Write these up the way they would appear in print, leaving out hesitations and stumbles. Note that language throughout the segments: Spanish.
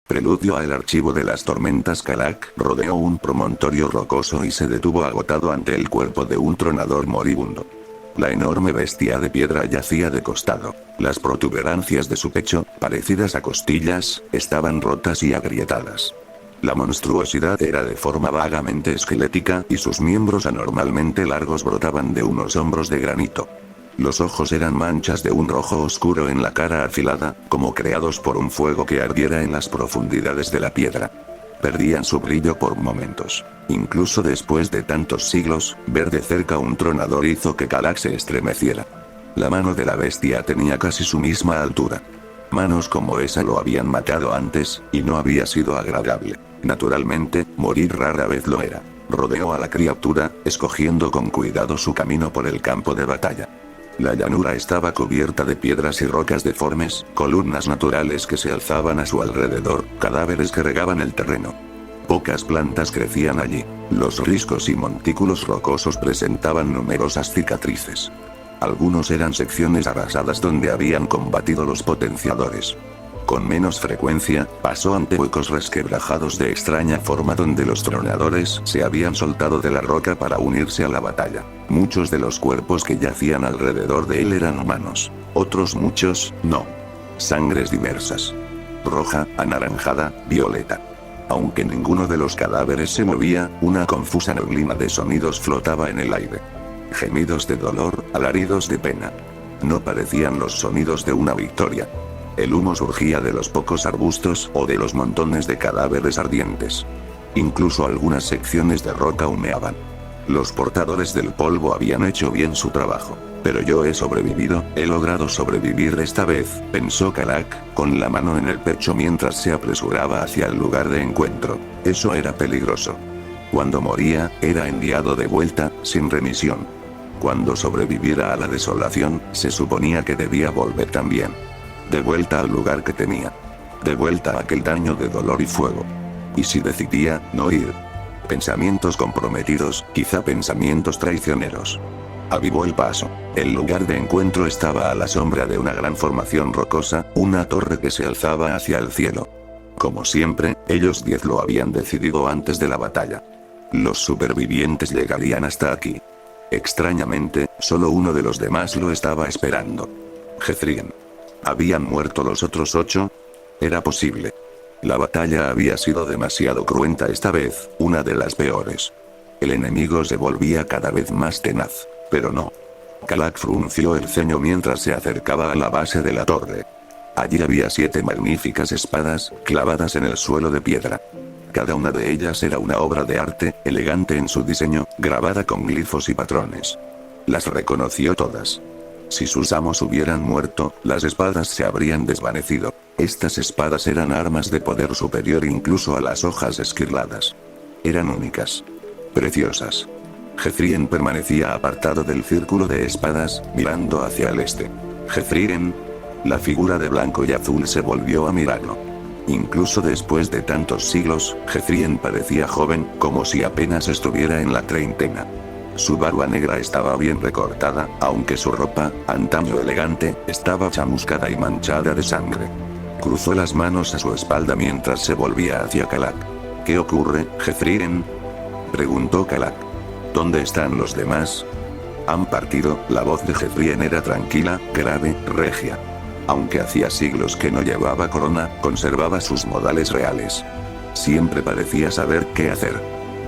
Preludio al archivo de las tormentas. Kalak rodeó un promontorio rocoso y se detuvo agotado ante el cuerpo de un tronador moribundo. La enorme bestia de piedra yacía de costado. Las protuberancias de su pecho, parecidas a costillas, estaban rotas y agrietadas. La monstruosidad era de forma vagamente esquelética y sus miembros anormalmente largos brotaban de unos hombros de granito. Los ojos eran manchas de un rojo oscuro en la cara afilada, como creados por un fuego que ardiera en las profundidades de la piedra. Perdían su brillo por momentos. Incluso después de tantos siglos, ver de cerca un tronador hizo que Kalak se estremeciera. La mano de la bestia tenía casi su misma altura. Manos como esa lo habían matado antes, y no había sido agradable. Naturalmente, morir rara vez lo era. Rodeó a la criatura, escogiendo con cuidado su camino por el campo de batalla. La llanura estaba cubierta de piedras y rocas deformes, columnas naturales que se alzaban a su alrededor, cadáveres que regaban el terreno. Pocas plantas crecían allí. Los riscos y montículos rocosos presentaban numerosas cicatrices. Algunos eran secciones arrasadas donde habían combatido los potenciadores. Con menos frecuencia, pasó ante huecos resquebrajados de extraña forma donde los tronadores se habían soltado de la roca para unirse a la batalla. Muchos de los cuerpos que yacían alrededor de él eran humanos. Otros muchos, no. Sangres diversas. Roja, anaranjada, violeta. Aunque ninguno de los cadáveres se movía, una confusa neblina de sonidos flotaba en el aire. Gemidos de dolor, alaridos de pena. No parecían los sonidos de una victoria. El humo surgía de los pocos arbustos o de los montones de cadáveres ardientes. Incluso algunas secciones de roca humeaban. Los portadores del polvo habían hecho bien su trabajo. Pero yo he sobrevivido, he logrado sobrevivir esta vez, pensó Kalak, con la mano en el pecho mientras se apresuraba hacia el lugar de encuentro. Eso era peligroso. Cuando moría, era enviado de vuelta, sin remisión. Cuando sobreviviera a la desolación, se suponía que debía volver también. De vuelta al lugar que tenía. De vuelta a aquel daño de dolor y fuego. ¿Y si decidía no ir? Pensamientos comprometidos, quizá pensamientos traicioneros. Avivó el paso. El lugar de encuentro estaba a la sombra de una gran formación rocosa, una torre que se alzaba hacia el cielo. Como siempre, ellos 10 lo habían decidido antes de la batalla. Los supervivientes llegarían hasta aquí. Extrañamente, solo uno de los demás lo estaba esperando. Jezrien. ¿Habían muerto los otros 8? Era posible. La batalla había sido demasiado cruenta esta vez, una de las peores. El enemigo se volvía cada vez más tenaz. Pero no. Kalak frunció el ceño mientras se acercaba a la base de la torre. Allí había 7 magníficas espadas, clavadas en el suelo de piedra. Cada una de ellas era una obra de arte, elegante en su diseño, grabada con glifos y patrones. Las reconoció todas. Si sus amos hubieran muerto, las espadas se habrían desvanecido. Estas espadas eran armas de poder superior incluso a las hojas esquirladas. Eran únicas. Preciosas. Jezrien permanecía apartado del círculo de espadas, mirando hacia el este. Jezrien. La figura de blanco y azul se volvió a mirarlo. Incluso después de tantos siglos, Jezrien parecía joven, como si apenas estuviera en la treintena. Su barba negra estaba bien recortada, aunque su ropa, antaño elegante, estaba chamuscada y manchada de sangre. Cruzó las manos a su espalda mientras se volvía hacia Kalak. ¿Qué ocurre, Jezrien?, preguntó Kalak. ¿Dónde están los demás? Han partido. La voz de Jezrien era tranquila, grave, regia. Aunque hacía siglos que no llevaba corona, conservaba sus modales reales. Siempre parecía saber qué hacer.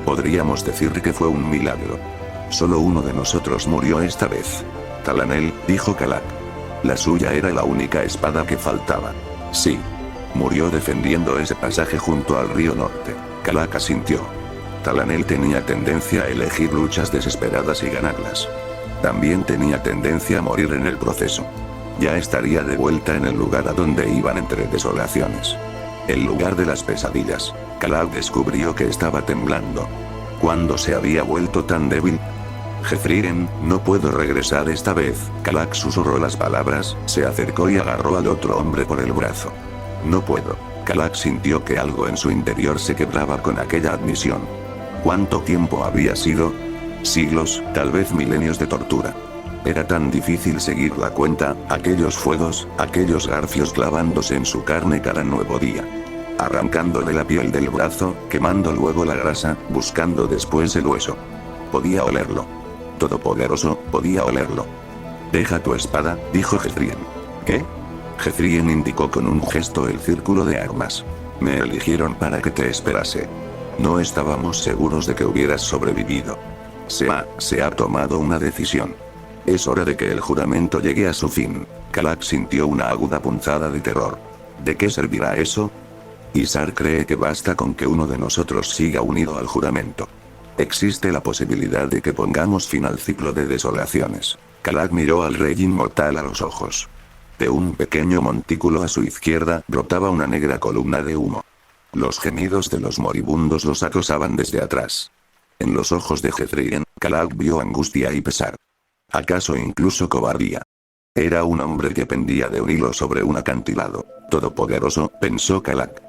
Podríamos decir que fue un milagro. Solo uno de nosotros murió esta vez. Talanel, dijo Kalak. La suya era la única espada que faltaba. Sí. Murió defendiendo ese pasaje junto al río norte. Kalak asintió. Talanel tenía tendencia a elegir luchas desesperadas y ganarlas. También tenía tendencia a morir en el proceso. Ya estaría de vuelta en el lugar a donde iban entre desolaciones. El lugar de las pesadillas. Kalak descubrió que estaba temblando. ¿Cuándo se había vuelto tan débil? Jezrien, no puedo regresar esta vez. Kalak susurró las palabras, se acercó y agarró al otro hombre por el brazo. No puedo. Kalak sintió que algo en su interior se quebraba con aquella admisión. ¿Cuánto tiempo había sido? Siglos, tal vez milenios de tortura. Era tan difícil seguir la cuenta, aquellos fuegos, aquellos garfios clavándose en su carne cada nuevo día. arrancándole la piel del brazo, quemando luego la grasa, buscando después el hueso. Podía olerlo. Todopoderoso, podía olerlo. Deja tu espada, dijo Jezrien. ¿Qué? Jezrien indicó con un gesto el círculo de armas. Me eligieron para que te esperase. No estábamos seguros de que hubieras sobrevivido. Se ha tomado una decisión. Es hora de que el juramento llegue a su fin. Kalak sintió una aguda punzada de terror. ¿De qué servirá eso? Isar cree que basta con que uno de nosotros siga unido al juramento. Existe la posibilidad de que pongamos fin al ciclo de desolaciones. Kalak miró al rey inmortal a los ojos. De un pequeño montículo a su izquierda brotaba una negra columna de humo. Los gemidos de los moribundos los acosaban desde atrás. En los ojos de Jezrien, Kalak vio angustia y pesar. ¿Acaso incluso cobardía? Era un hombre que pendía de un hilo sobre un acantilado. Todopoderoso, pensó Kalak.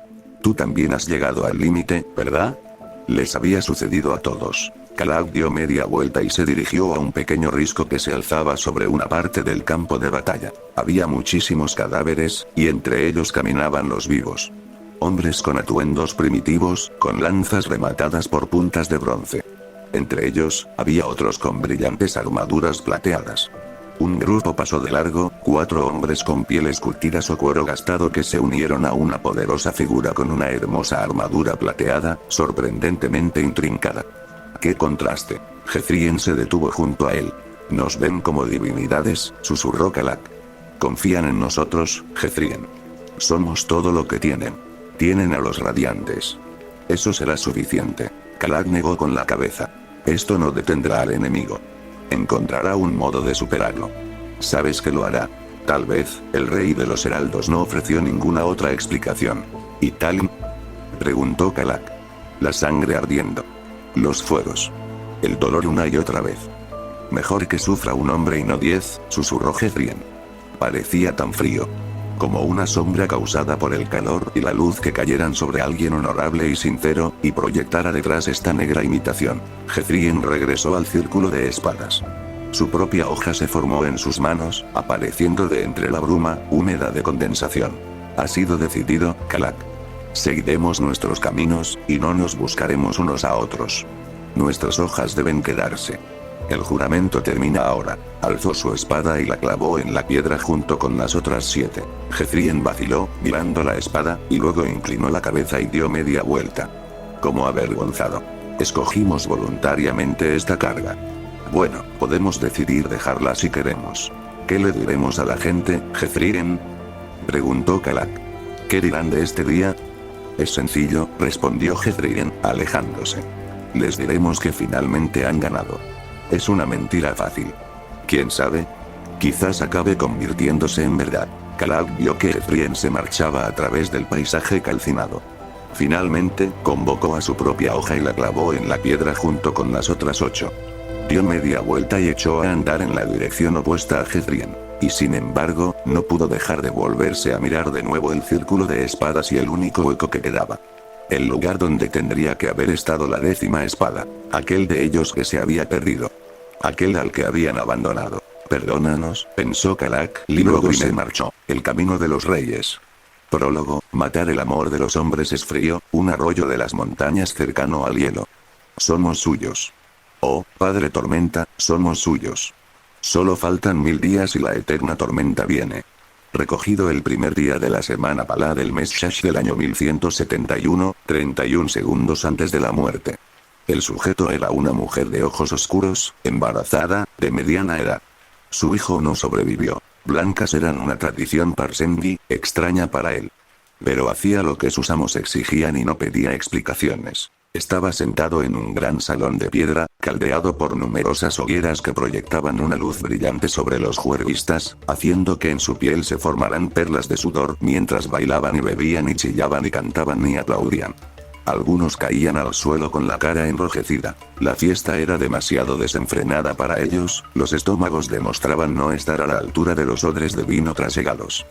Tú también has llegado al límite, ¿verdad? Les había sucedido a todos. Kalak dio media vuelta y se dirigió a un pequeño risco que se alzaba sobre una parte del campo de batalla. Había muchísimos cadáveres, y entre ellos caminaban los vivos. Hombres con atuendos primitivos, con lanzas rematadas por puntas de bronce. Entre ellos, había otros con brillantes armaduras plateadas. Un grupo pasó de largo, 4 hombres con pieles curtidas o cuero gastado que se unieron a una poderosa figura con una hermosa armadura plateada, sorprendentemente intrincada. ¡Qué contraste! Jezrien se detuvo junto a él. Nos ven como divinidades, susurró Kalak. Confían en nosotros, Jezrien. Somos todo lo que tienen. Tienen a los radiantes. Eso será suficiente. Kalak negó con la cabeza. Esto no detendrá al enemigo. Encontrará un modo de superarlo. ¿Sabes que lo hará? Tal vez. El rey de los heraldos no ofreció ninguna otra explicación. ¿Y Talin? Preguntó Kalak. La sangre ardiendo. Los fuegos. El dolor una y otra vez. Mejor que sufra un hombre y no 10, susurró Jezrien. Parecía tan frío. Como una sombra causada por el calor y la luz que cayeran sobre alguien honorable y sincero, y proyectara detrás esta negra imitación. Jezrien regresó al círculo de espadas. Su propia hoja se formó en sus manos, apareciendo de entre la bruma, húmeda de condensación. Ha sido decidido, Kalak. Seguiremos nuestros caminos, y no nos buscaremos unos a otros. Nuestras hojas deben quedarse. El juramento termina ahora. Alzó su espada y la clavó en la piedra junto con las otras 7. Jezrien vaciló, mirando la espada, y luego inclinó la cabeza y dio media vuelta. Como avergonzado. Escogimos voluntariamente esta carga. Bueno, podemos decidir dejarla si queremos. ¿Qué le diremos a la gente, Jezrien? Preguntó Kalak. ¿Qué dirán de este día? Es sencillo, respondió Jezrien, alejándose. Les diremos que finalmente han ganado. Es una mentira fácil. ¿Quién sabe? Quizás acabe convirtiéndose en verdad. Kalak vio que Jezrien se marchaba a través del paisaje calcinado. Finalmente, convocó a su propia hoja y la clavó en la piedra junto con las otras 8. Dio media vuelta y echó a andar en la dirección opuesta a Jezrien. Y sin embargo, no pudo dejar de volverse a mirar de nuevo el círculo de espadas y el único hueco que quedaba. El lugar donde tendría que haber estado la 10ª espada. Aquel de ellos que se había perdido. Aquel al que habían abandonado. Perdónanos, pensó Kalak, y luego se marchó. El camino de los reyes. Prólogo, matar el amor de los hombres es frío, un arroyo de las montañas cercano al hielo. Somos suyos. Oh, Padre Tormenta, somos suyos. Solo faltan 1000 días y la eterna tormenta viene. Recogido el primer día de la semana Palá del mes Shash del año 1171, 31 segundos antes de la muerte. El sujeto era una mujer de ojos oscuros, embarazada, de mediana edad. Su hijo no sobrevivió. Blancas eran una tradición parsendi, extraña para él. Pero hacía lo que sus amos exigían y no pedía explicaciones. Estaba sentado en un gran salón de piedra, caldeado por numerosas hogueras que proyectaban una luz brillante sobre los juerguistas, haciendo que en su piel se formaran perlas de sudor mientras bailaban y bebían y chillaban y cantaban y aplaudían. Algunos caían al suelo con la cara enrojecida. La fiesta era demasiado desenfrenada para ellos, los estómagos demostraban no estar a la altura de los odres de vino trasegados.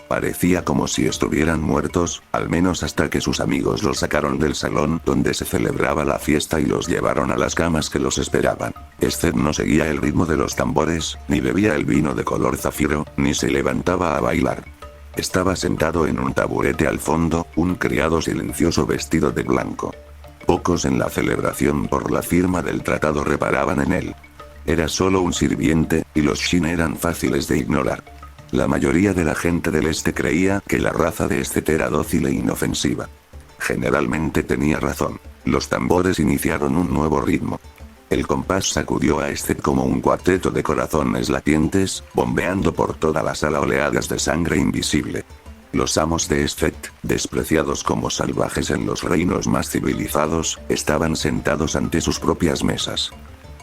Parecía como si estuvieran muertos, al menos hasta que sus amigos los sacaron del salón donde se celebraba la fiesta y los llevaron a las camas que los esperaban. Esther no seguía el ritmo de los tambores, ni bebía el vino de color zafiro, ni se levantaba a bailar. Estaba sentado en un taburete al fondo, un criado silencioso vestido de blanco. Pocos en la celebración por la firma del tratado reparaban en él. Era solo un sirviente, y los Shin eran fáciles de ignorar. La mayoría de la gente del este creía que la raza de Seth era dócil e inofensiva. Generalmente tenía razón. Los tambores iniciaron un nuevo ritmo. El compás sacudió a Seth como un cuarteto de corazones latientes, bombeando por toda la sala oleadas de sangre invisible. Los amos de Seth, despreciados como salvajes en los reinos más civilizados, estaban sentados ante sus propias mesas.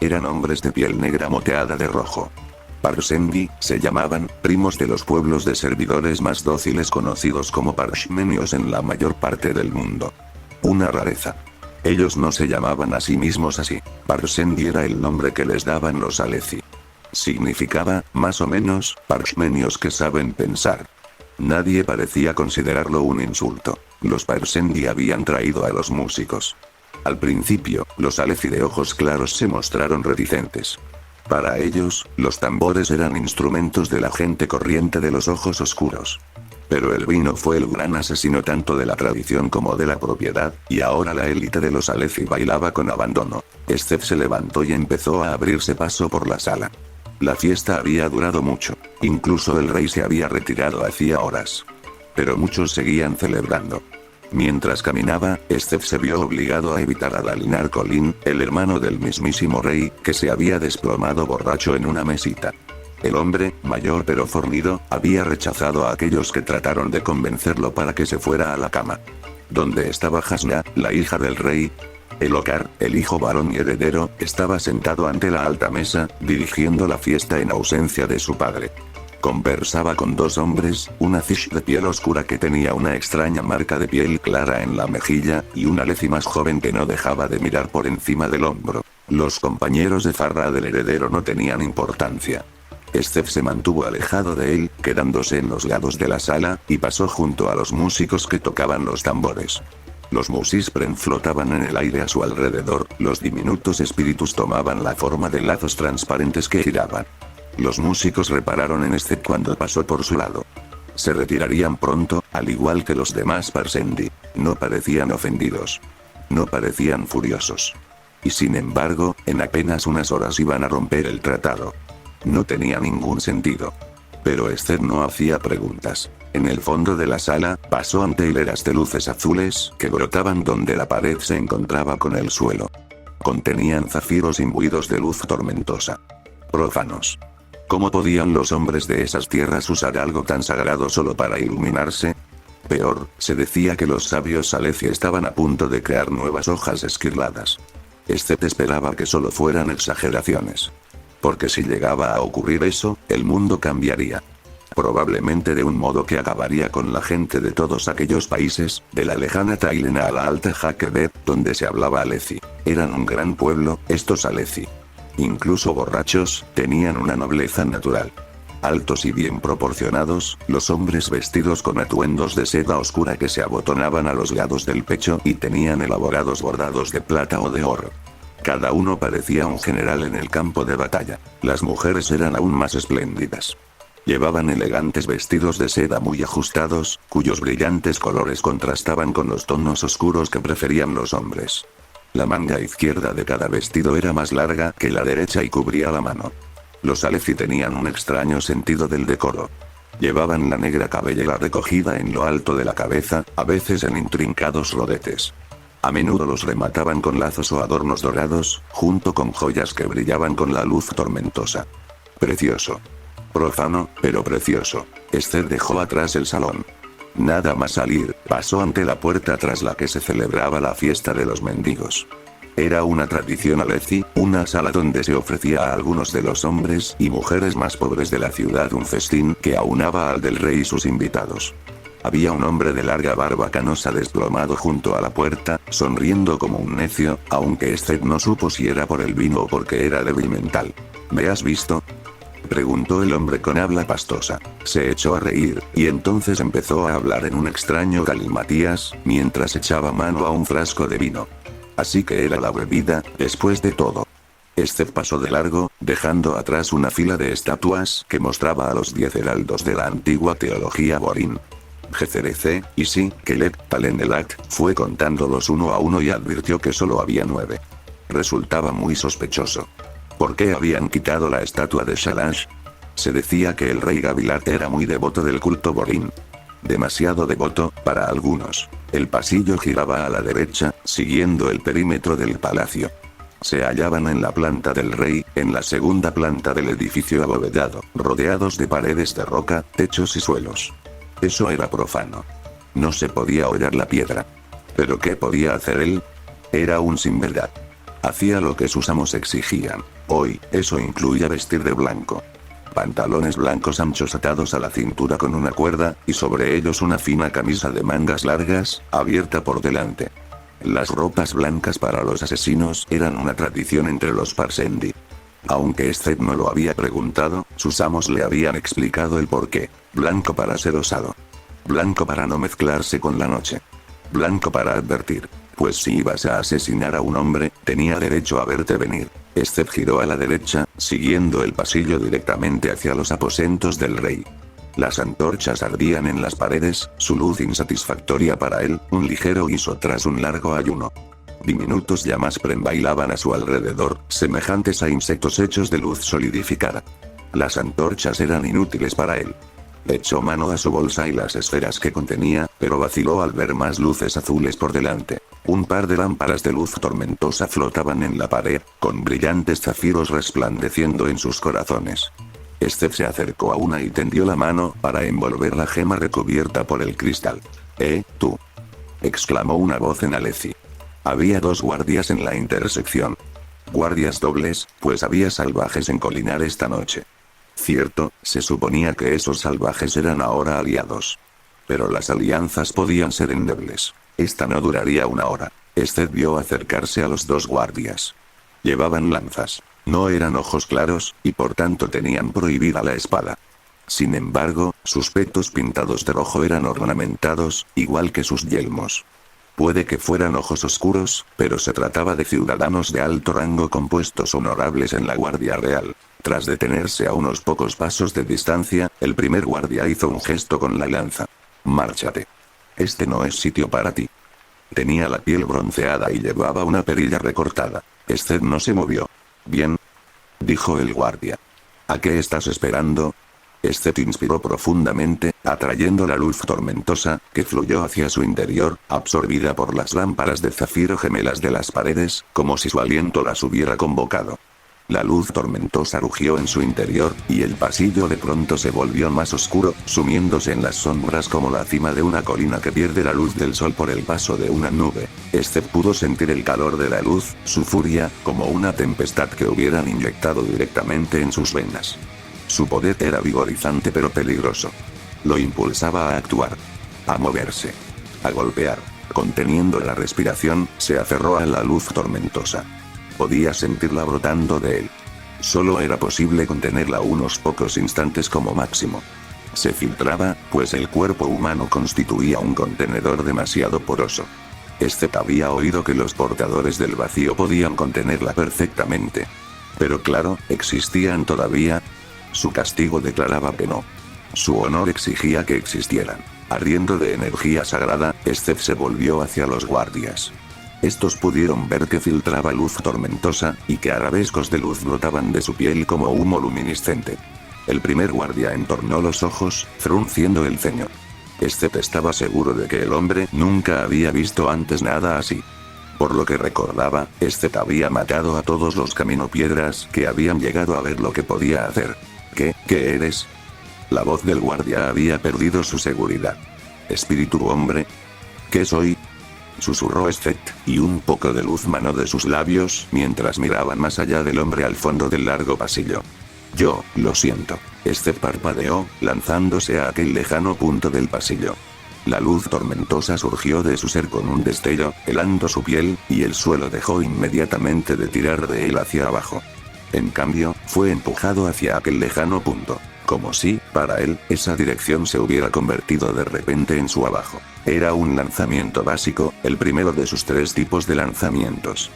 Eran hombres de piel negra moteada de rojo. Parsendi, se llamaban, primos de los pueblos de servidores más dóciles conocidos como parshmenios en la mayor parte del mundo. Una rareza. Ellos no se llamaban a sí mismos así. Parsendi era el nombre que les daban los Alethi. Significaba, más o menos, parshmenios que saben pensar. Nadie parecía considerarlo un insulto. Los Parsendi habían traído a los músicos. Al principio, los Alethi de ojos claros se mostraron reticentes. Para ellos, los tambores eran instrumentos de la gente corriente de los ojos oscuros. Pero el vino fue el gran asesino tanto de la tradición como de la propiedad, y ahora la élite de los Alethi bailaba con abandono. Seth se levantó y empezó a abrirse paso por la sala. La fiesta había durado mucho. Incluso el rey se había retirado hacía horas. Pero muchos seguían celebrando. Mientras caminaba, Seth se vio obligado a evitar a Dalinar Kholin, el hermano del mismísimo rey, que se había desplomado borracho en una mesita. El hombre, mayor pero fornido, había rechazado a aquellos que trataron de convencerlo para que se fuera a la cama. ¿Dónde estaba Hasna, la hija del rey? Elhokar, el hijo varón y heredero, estaba sentado ante la alta mesa, dirigiendo la fiesta en ausencia de su padre. Conversaba con dos hombres, una Zish de piel oscura que tenía una extraña marca de piel clara en la mejilla, y una Alethi más joven que no dejaba de mirar por encima del hombro. Los compañeros de farra del heredero no tenían importancia. Seth se mantuvo alejado de él, quedándose en los lados de la sala, y pasó junto a los músicos que tocaban los tambores. Los musispren flotaban en el aire a su alrededor, los diminutos espíritus tomaban la forma de lazos transparentes que giraban. Los músicos repararon en Seth cuando pasó por su lado. Se retirarían pronto, al igual que los demás Parsendi. No parecían ofendidos. No parecían furiosos. Y sin embargo, en apenas unas horas iban a romper el tratado. No tenía ningún sentido. Pero Seth no hacía preguntas. En el fondo de la sala, pasó ante hileras de luces azules que brotaban donde la pared se encontraba con el suelo. Contenían zafiros imbuidos de luz tormentosa. Prófanos. ¿Cómo podían los hombres de esas tierras usar algo tan sagrado solo para iluminarse? Peor, se decía que los sabios Alethi estaban a punto de crear nuevas hojas esquirladas. Seth esperaba que solo fueran exageraciones. Porque si llegaba a ocurrir eso, el mundo cambiaría. Probablemente de un modo que acabaría con la gente de todos aquellos países, de la lejana Tailena a la alta Hakebet, donde se hablaba Alethi. Eran un gran pueblo, estos Alethi. Incluso borrachos, tenían una nobleza natural. Altos y bien proporcionados, los hombres vestidos con atuendos de seda oscura que se abotonaban a los lados del pecho y tenían elaborados bordados de plata o de oro. Cada uno parecía un general en el campo de batalla. Las mujeres eran aún más espléndidas. Llevaban elegantes vestidos de seda muy ajustados, cuyos brillantes colores contrastaban con los tonos oscuros que preferían los hombres. La manga izquierda de cada vestido era más larga que la derecha y cubría la mano. Los Alethi tenían un extraño sentido del decoro. Llevaban la negra cabellera recogida en lo alto de la cabeza, a veces en intrincados rodetes. A menudo los remataban con lazos o adornos dorados, junto con joyas que brillaban con la luz tormentosa. Precioso. Profano, pero precioso. Seth dejó atrás el salón. Nada más salir, pasó ante la puerta tras la que se celebraba la fiesta de los mendigos. Era una tradición Alethi, una sala donde se ofrecía a algunos de los hombres y mujeres más pobres de la ciudad un festín que aunaba al del rey y sus invitados. Había un hombre de larga barba canosa desplomado junto a la puerta, sonriendo como un necio, aunque Seth no supo si era por el vino o porque era débil mental. ¿Me has visto?, preguntó el hombre con habla pastosa. Se echó a reír, y entonces empezó a hablar en un extraño galimatías, mientras echaba mano a un frasco de vino. Así que era la bebida, después de todo. Steph pasó de largo, dejando atrás una fila de estatuas que mostraba a los 10 heraldos de la antigua teología Borin. GCRC, y sí, Kelek Talenelak, fue contándolos uno a uno y advirtió que solo había 9. Resultaba muy sospechoso. ¿Por qué habían quitado la estatua de Shalash? Se decía que el rey Gavilar era muy devoto del culto Borin. Demasiado devoto, para algunos. El pasillo giraba a la derecha, siguiendo el perímetro del palacio. Se hallaban en la planta del rey, en la segunda planta del edificio abovedado, rodeados de paredes de roca, techos y suelos. Eso era profano. No se podía hollar la piedra. ¿Pero qué podía hacer él? Era un sinverdad. Hacía lo que sus amos exigían. Hoy, eso incluía vestir de blanco. Pantalones blancos anchos atados a la cintura con una cuerda, y sobre ellos una fina camisa de mangas largas, abierta por delante. Las ropas blancas para los asesinos eran una tradición entre los Parsendi. Aunque Steph no lo había preguntado, sus amos le habían explicado el porqué. Blanco para ser osado. Blanco para no mezclarse con la noche. Blanco para advertir. Pues si ibas a asesinar a un hombre, tenía derecho a verte venir. Steph giró a la derecha, siguiendo el pasillo directamente hacia los aposentos del rey. Las antorchas ardían en las paredes, su luz insatisfactoria para él, un ligero guiso tras un largo ayuno. Diminutos llamas bailaban a su alrededor, semejantes a insectos hechos de luz solidificada. Las antorchas eran inútiles para él. Echó mano a su bolsa y las esferas que contenía, pero vaciló al ver más luces azules por delante. Un par de lámparas de luz tormentosa flotaban en la pared, con brillantes zafiros resplandeciendo en sus corazones. Steph se acercó a una y tendió la mano para envolver la gema recubierta por el cristal. Tú! Exclamó una voz en alezi. Había 2 guardias en la intersección. Guardias dobles, pues había salvajes en Colinar esta noche. Cierto, se suponía que esos salvajes eran ahora aliados. Pero las alianzas podían ser endebles. Esta no duraría una hora. Steph vio acercarse a los 2 guardias. Llevaban lanzas. No eran ojos claros, y por tanto tenían prohibida la espada. Sin embargo, sus pechos pintados de rojo eran ornamentados, igual que sus yelmos. Puede que fueran ojos oscuros, pero se trataba de ciudadanos de alto rango con puestos honorables en la Guardia Real. Tras detenerse a unos pocos pasos de distancia, el primer guardia hizo un gesto con la lanza. Márchate. Este no es sitio para ti. Tenía la piel bronceada y llevaba una perilla recortada. Steph no se movió. Bien, dijo el guardia. ¿A qué estás esperando? Steph inspiró profundamente, atrayendo la luz tormentosa, que fluyó hacia su interior, absorbida por las lámparas de zafiro gemelas de las paredes, como si su aliento las hubiera convocado. La luz tormentosa rugió en su interior, y el pasillo de pronto se volvió más oscuro, sumiéndose en las sombras como la cima de una colina que pierde la luz del sol por el paso de una nube. Steph pudo sentir el calor de la luz, su furia, como una tempestad que hubieran inyectado directamente en sus venas. Su poder era vigorizante pero peligroso. Lo impulsaba a actuar. A moverse. A golpear. Conteniendo la respiración, se aferró a la luz tormentosa. Podía sentirla brotando de él. Solo era posible contenerla unos pocos instantes como máximo. Se filtraba, pues el cuerpo humano constituía un contenedor demasiado poroso. Steph había oído que los portadores del vacío podían contenerla perfectamente. Pero claro, ¿existían todavía? Su castigo declaraba que no. Su honor exigía que existieran. Ardiendo de energía sagrada, Steph se volvió hacia los guardias. Estos pudieron ver que filtraba luz tormentosa, y que arabescos de luz brotaban de su piel como humo luminiscente. El primer guardia entornó los ojos, frunciendo el ceño. Steph estaba seguro de que el hombre nunca había visto antes nada así. Por lo que recordaba, Steph había matado a todos los caminopiedras que habían llegado a ver lo que podía hacer. ¿Qué eres? La voz del guardia había perdido su seguridad. ¿Espíritu hombre? ¿Qué soy? Susurró Steph, y un poco de luz manó de sus labios mientras miraban más allá del hombre al fondo del largo pasillo. Yo, lo siento. Steph parpadeó, lanzándose a aquel lejano punto del pasillo. La luz tormentosa surgió de su ser con un destello, helando su piel, y el suelo dejó inmediatamente de tirar de él hacia abajo. En cambio, fue empujado hacia aquel lejano punto. Como si, para él, esa dirección se hubiera convertido de repente en su abajo. Era un lanzamiento básico, el primero de sus 3 tipos de lanzamientos.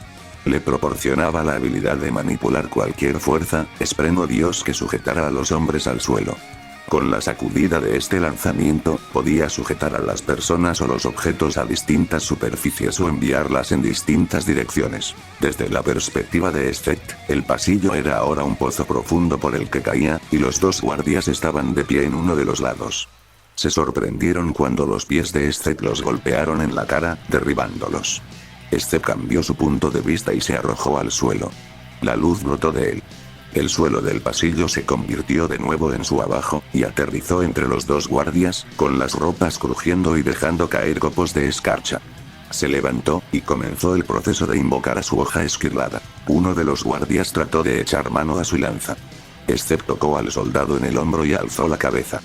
Le proporcionaba la habilidad de manipular cualquier fuerza, extremo dios que sujetara a los hombres al suelo. Con la sacudida de este lanzamiento, podía sujetar a las personas o los objetos a distintas superficies o enviarlas en distintas direcciones. Desde la perspectiva de Seth, el pasillo era ahora un pozo profundo por el que caía, y los dos guardias estaban de pie en uno de los lados. Se sorprendieron cuando los pies de Seth los golpearon en la cara, derribándolos. Seth cambió su punto de vista y se arrojó al suelo. La luz brotó de él. El suelo del pasillo se convirtió de nuevo en su abajo, y aterrizó entre los dos guardias, con las ropas crujiendo y dejando caer copos de escarcha. Se levantó, y comenzó el proceso de invocar a su hoja esquirlada. Uno de los guardias trató de echar mano a su lanza. Seth tocó al soldado en el hombro y alzó la cabeza.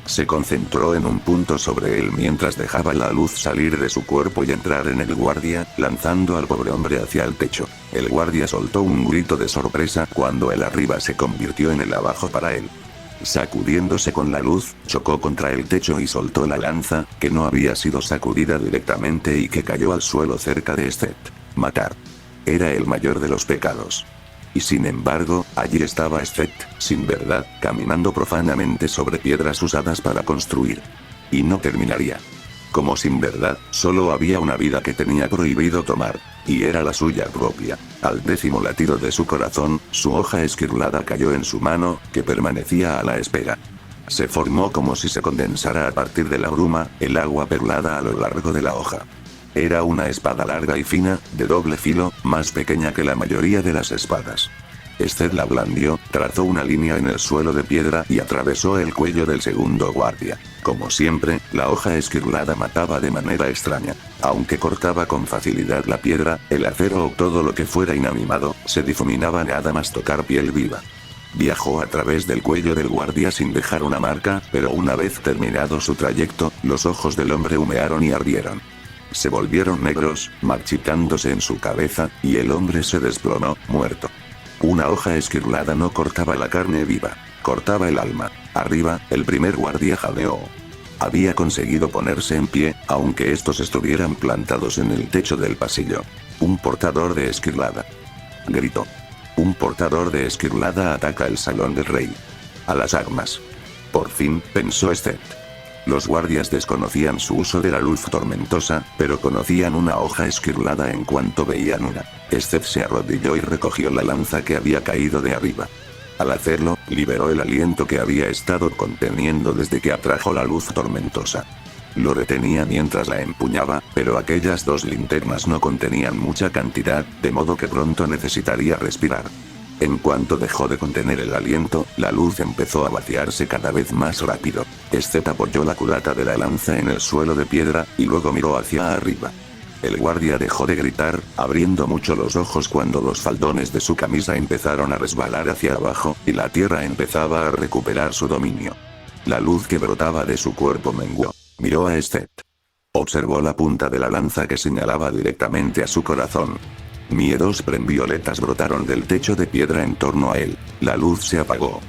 Se concentró en un punto sobre él mientras dejaba la luz salir de su cuerpo y entrar en el guardia, lanzando al pobre hombre hacia el techo. El guardia soltó un grito de sorpresa cuando el arriba se convirtió en el abajo para él. Sacudiéndose con la luz, chocó contra el techo y soltó la lanza, que no había sido sacudida directamente y que cayó al suelo cerca de Seth. Matar. Era el mayor de los pecados. Y sin embargo, allí estaba Seth, sin verdad, caminando profanamente sobre piedras usadas para construir. Y no terminaría. Como sin verdad, solo había una vida que tenía prohibido tomar, y era la suya propia. Al 10º latido de su corazón, su hoja esquirlada cayó en su mano, que permanecía a la espera. Se formó como si se condensara a partir de la bruma, el agua perlada a lo largo de la hoja. Era una espada larga y fina, de doble filo, más pequeña que la mayoría de las espadas. Seth la blandió, trazó una línea en el suelo de piedra y atravesó el cuello del segundo guardia. Como siempre, la hoja esquirlada mataba de manera extraña. Aunque cortaba con facilidad la piedra, el acero o todo lo que fuera inanimado, se difuminaba nada más tocar piel viva. Viajó a través del cuello del guardia sin dejar una marca, pero una vez terminado su trayecto, los ojos del hombre humearon y ardieron. Se volvieron negros, marchitándose en su cabeza, y el hombre se desplomó, muerto. Una hoja esquirlada no cortaba la carne viva, cortaba el alma. Arriba, el primer guardia jadeó. Había conseguido ponerse en pie, aunque estos estuvieran plantados en el techo del pasillo. Un portador de esquirlada. Gritó. Un portador de esquirlada ataca el salón del rey. A las armas. Por fin, pensó Seth. Los guardias desconocían su uso de la luz tormentosa, pero conocían una hoja esquirlada en cuanto veían una. Seth se arrodilló y recogió la lanza que había caído de arriba. Al hacerlo, liberó el aliento que había estado conteniendo desde que atrajo la luz tormentosa. Lo retenía mientras la empuñaba, pero aquellas dos linternas no contenían mucha cantidad, de modo que pronto necesitaría respirar. En cuanto dejó de contener el aliento, la luz empezó a vaciarse cada vez más rápido. Seth apoyó la culata de la lanza en el suelo de piedra, y luego miró hacia arriba. El guardia dejó de gritar, abriendo mucho los ojos cuando los faldones de su camisa empezaron a resbalar hacia abajo, y la tierra empezaba a recuperar su dominio. La luz que brotaba de su cuerpo menguó. Miró a Seth. Observó la punta de la lanza que señalaba directamente a su corazón. Miedos violetas brotaron del techo de piedra en torno a él. La luz se apagó.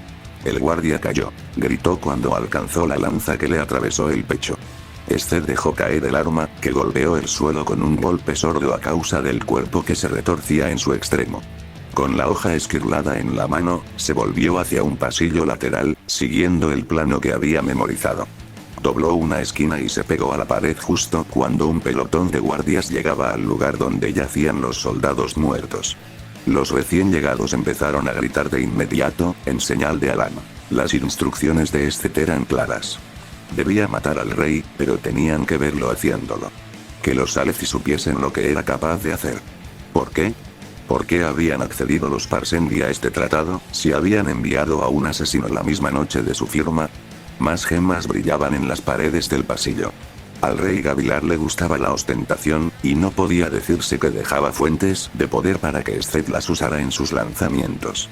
El guardia cayó. Gritó cuando alcanzó la lanza que le atravesó el pecho. Seth dejó caer el arma, que golpeó el suelo con un golpe sordo a causa del cuerpo que se retorcía en su extremo. Con la hoja esquirlada en la mano, se volvió hacia un pasillo lateral, siguiendo el plano que había memorizado. Dobló una esquina y se pegó a la pared justo cuando un pelotón de guardias llegaba al lugar donde yacían los soldados muertos. Los recién llegados empezaron a gritar de inmediato, en señal de alarma. Las instrucciones de Seth eran claras. Debía matar al rey, pero tenían que verlo haciéndolo. Que los Alefi supiesen lo que era capaz de hacer. ¿Por qué? ¿Por qué habían accedido los Parsendi a este tratado, si habían enviado a un asesino la misma noche de su firma? Más gemas brillaban en las paredes del pasillo. Al rey Gavilar le gustaba la ostentación, y no podía decirse que dejaba fuentes de poder para que Seth las usara en sus lanzamientos.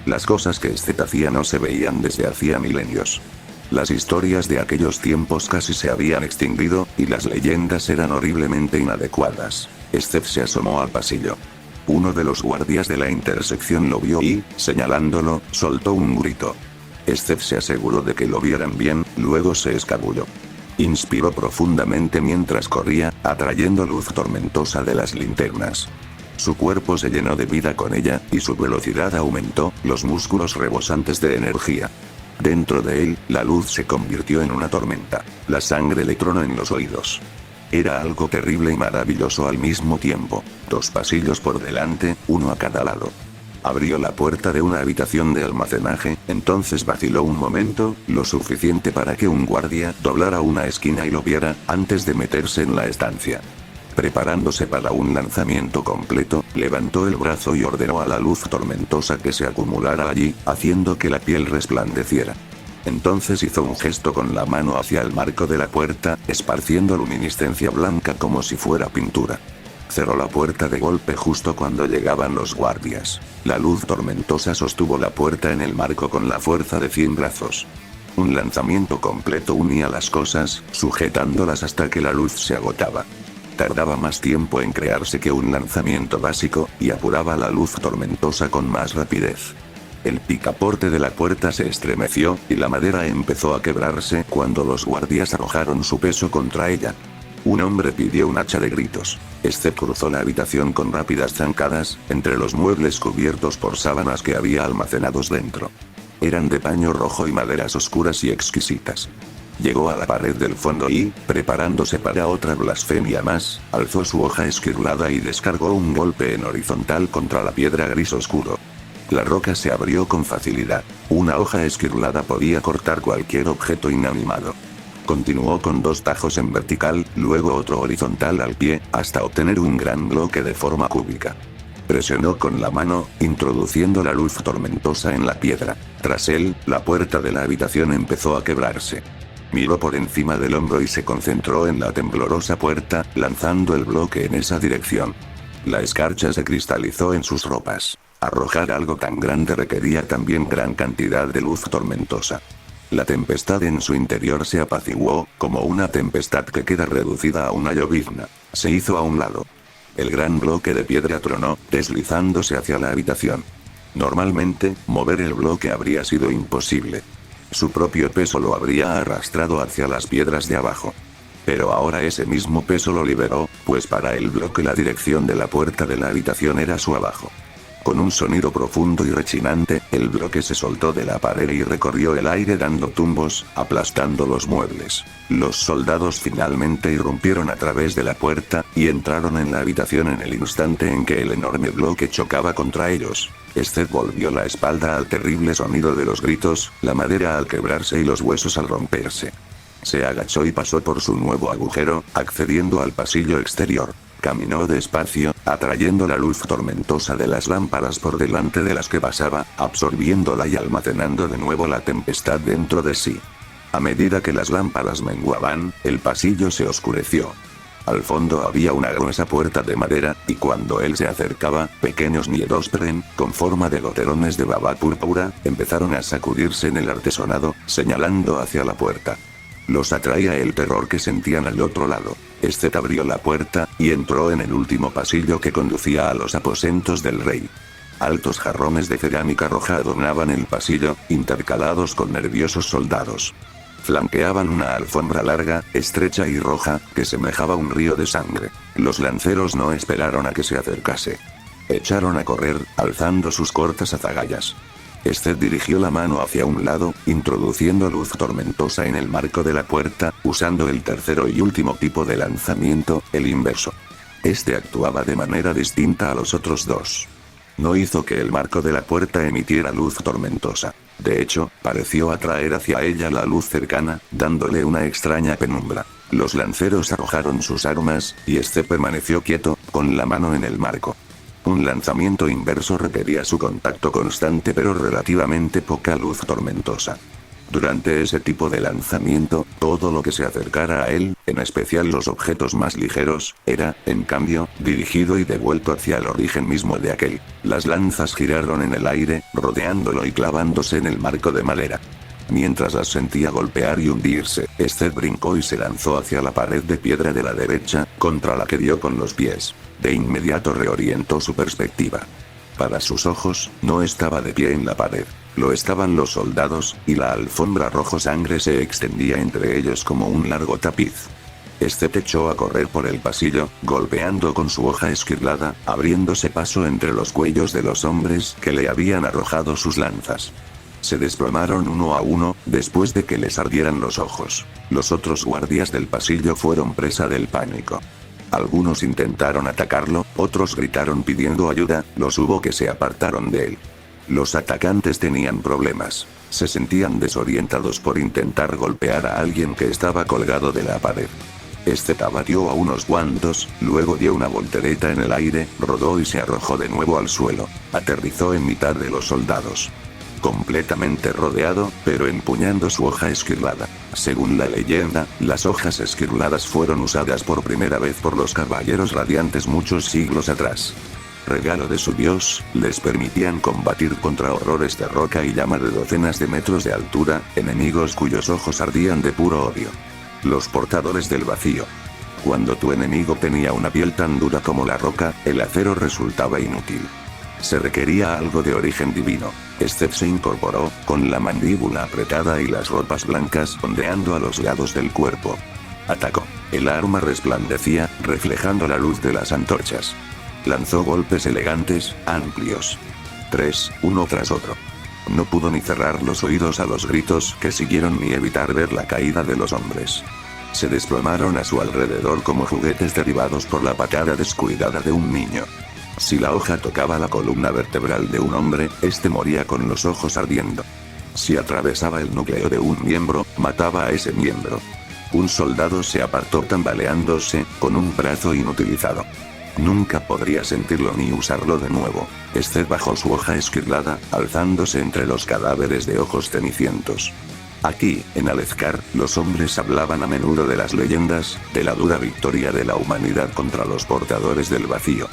Las cosas que Seth hacía no se veían desde hacía milenios. Las historias de aquellos tiempos casi se habían extinguido, y las leyendas eran horriblemente inadecuadas. Seth se asomó al pasillo. Uno de los guardias de la intersección lo vio y, señalándolo, soltó un grito. Seth se aseguró de que lo vieran bien, luego se escabulló. Inspiró profundamente mientras corría, atrayendo luz tormentosa de las linternas. Su cuerpo se llenó de vida con ella, y su velocidad aumentó, los músculos rebosantes de energía. Dentro de él, la luz se convirtió en una tormenta. La sangre le tronó en los oídos. Era algo terrible y maravilloso al mismo tiempo. 2 pasillos por delante, uno a cada lado. Abrió la puerta de una habitación de almacenaje, entonces vaciló un momento, lo suficiente para que un guardia doblara una esquina y lo viera, antes de meterse en la estancia. Preparándose para un lanzamiento completo, levantó el brazo y ordenó a la luz tormentosa que se acumulara allí, haciendo que la piel resplandeciera. Entonces hizo un gesto con la mano hacia el marco de la puerta, esparciendo luminiscencia blanca como si fuera pintura. Cerró la puerta de golpe justo cuando llegaban los guardias. La luz tormentosa sostuvo la puerta en el marco con la fuerza de 100 brazos. Un lanzamiento completo unía las cosas, sujetándolas hasta que la luz se agotaba. Tardaba más tiempo en crearse que un lanzamiento básico, y apuraba la luz tormentosa con más rapidez. El picaporte de la puerta se estremeció, y la madera empezó a quebrarse cuando los guardias arrojaron su peso contra ella. Un hombre pidió un hacha de gritos. Este cruzó la habitación con rápidas zancadas, entre los muebles cubiertos por sábanas que había almacenados dentro. Eran de paño rojo y maderas oscuras y exquisitas. Llegó a la pared del fondo y, preparándose para otra blasfemia más, alzó su hoja esquirlada y descargó un golpe en horizontal contra la piedra gris oscuro. La roca se abrió con facilidad. Una hoja esquirlada podía cortar cualquier objeto inanimado. Continuó con 2 tajos en vertical, luego otro horizontal al pie, hasta obtener un gran bloque de forma cúbica. Presionó con la mano, introduciendo la luz tormentosa en la piedra. Tras él, la puerta de la habitación empezó a quebrarse. Miró por encima del hombro y se concentró en la temblorosa puerta, lanzando el bloque en esa dirección. La escarcha se cristalizó en sus ropas. Arrojar algo tan grande requería también gran cantidad de luz tormentosa. La tempestad en su interior se apaciguó, como una tempestad que queda reducida a una llovizna. Se hizo a un lado. El gran bloque de piedra tronó, deslizándose hacia la habitación. Normalmente, mover el bloque habría sido imposible. Su propio peso lo habría arrastrado hacia las piedras de abajo. Pero ahora ese mismo peso lo liberó, pues para el bloque la dirección de la puerta de la habitación era su abajo. Con un sonido profundo y rechinante, el bloque se soltó de la pared y recorrió el aire dando tumbos, aplastando los muebles. Los soldados finalmente irrumpieron a través de la puerta, y entraron en la habitación en el instante en que el enorme bloque chocaba contra ellos. Seth volvió la espalda al terrible sonido de los gritos, la madera al quebrarse y los huesos al romperse. Se agachó y pasó por su nuevo agujero, accediendo al pasillo exterior. Caminó despacio, atrayendo la luz tormentosa de las lámparas por delante de las que pasaba, absorbiéndola y almacenando de nuevo la tempestad dentro de sí. A medida que las lámparas menguaban, el pasillo se oscureció. Al fondo había una gruesa puerta de madera, y cuando él se acercaba, pequeños Niedosprem, con forma de goterones de baba púrpura, empezaron a sacudirse en el artesonado, señalando hacia la puerta. Los atraía el terror que sentían al otro lado. Seth abrió la puerta, y entró en el último pasillo que conducía a los aposentos del rey. Altos jarrones de cerámica roja adornaban el pasillo, intercalados con nerviosos soldados. Flanqueaban una alfombra larga, estrecha y roja, que semejaba un río de sangre. Los lanceros no esperaron a que se acercase. Echaron a correr, alzando sus cortas azagallas. Seth dirigió la mano hacia un lado, introduciendo luz tormentosa en el marco de la puerta, usando el tercero y último tipo de lanzamiento, el inverso. Este actuaba de manera distinta a los otros 2. No hizo que el marco de la puerta emitiera luz tormentosa. De hecho, pareció atraer hacia ella la luz cercana, dándole una extraña penumbra. Los lanceros arrojaron sus armas, y Seth permaneció quieto, con la mano en el marco. Un lanzamiento inverso requería su contacto constante pero relativamente poca luz tormentosa. Durante ese tipo de lanzamiento, todo lo que se acercara a él, en especial los objetos más ligeros, era, en cambio, dirigido y devuelto hacia el origen mismo de aquel. Las lanzas giraron en el aire, rodeándolo y clavándose en el marco de madera. Mientras las sentía golpear y hundirse, Seth brincó y se lanzó hacia la pared de piedra de la derecha, contra la que dio con los pies. De inmediato reorientó su perspectiva. Para sus ojos, no estaba de pie en la pared. Lo estaban los soldados, y la alfombra rojo sangre se extendía entre ellos como un largo tapiz. Steph echó a correr por el pasillo, golpeando con su hoja esquirlada, abriéndose paso entre los cuellos de los hombres que le habían arrojado sus lanzas. Se desplomaron uno a uno, después de que les ardieran los ojos. Los otros guardias del pasillo fueron presa del pánico. Algunos intentaron atacarlo, otros gritaron pidiendo ayuda, los hubo que se apartaron de él. Los atacantes tenían problemas. Se sentían desorientados por intentar golpear a alguien que estaba colgado de la pared. Este abatió a unos cuantos, luego dio una voltereta en el aire, rodó y se arrojó de nuevo al suelo. Aterrizó en mitad de los soldados. Completamente rodeado, pero empuñando su hoja esquirlada. Según la leyenda, las hojas esquirladas fueron usadas por primera vez por los caballeros radiantes muchos siglos atrás. Regalo de su dios, les permitían combatir contra horrores de roca y llama de docenas de metros de altura, enemigos cuyos ojos ardían de puro odio. Los portadores del vacío. Cuando tu enemigo tenía una piel tan dura como la roca, el acero resultaba inútil. Se requería algo de origen divino. Steph se incorporó, con la mandíbula apretada y las ropas blancas ondeando a los lados del cuerpo. Atacó. El arma resplandecía, reflejando la luz de las antorchas. Lanzó golpes elegantes, amplios. 3, uno tras otro. No pudo ni cerrar los oídos a los gritos que siguieron ni evitar ver la caída de los hombres. Se desplomaron a su alrededor como juguetes derribados por la patada descuidada de un niño. Si la hoja tocaba la columna vertebral de un hombre, este moría con los ojos ardiendo. Si atravesaba el núcleo de un miembro, mataba a ese miembro. Un soldado se apartó tambaleándose, con un brazo inutilizado. Nunca podría sentirlo ni usarlo de nuevo. Steph bajó su hoja esquirlada, alzándose entre los cadáveres de ojos cenicientos. Aquí, en Alethkar, los hombres hablaban a menudo de las leyendas, de la dura victoria de la humanidad contra los portadores del vacío.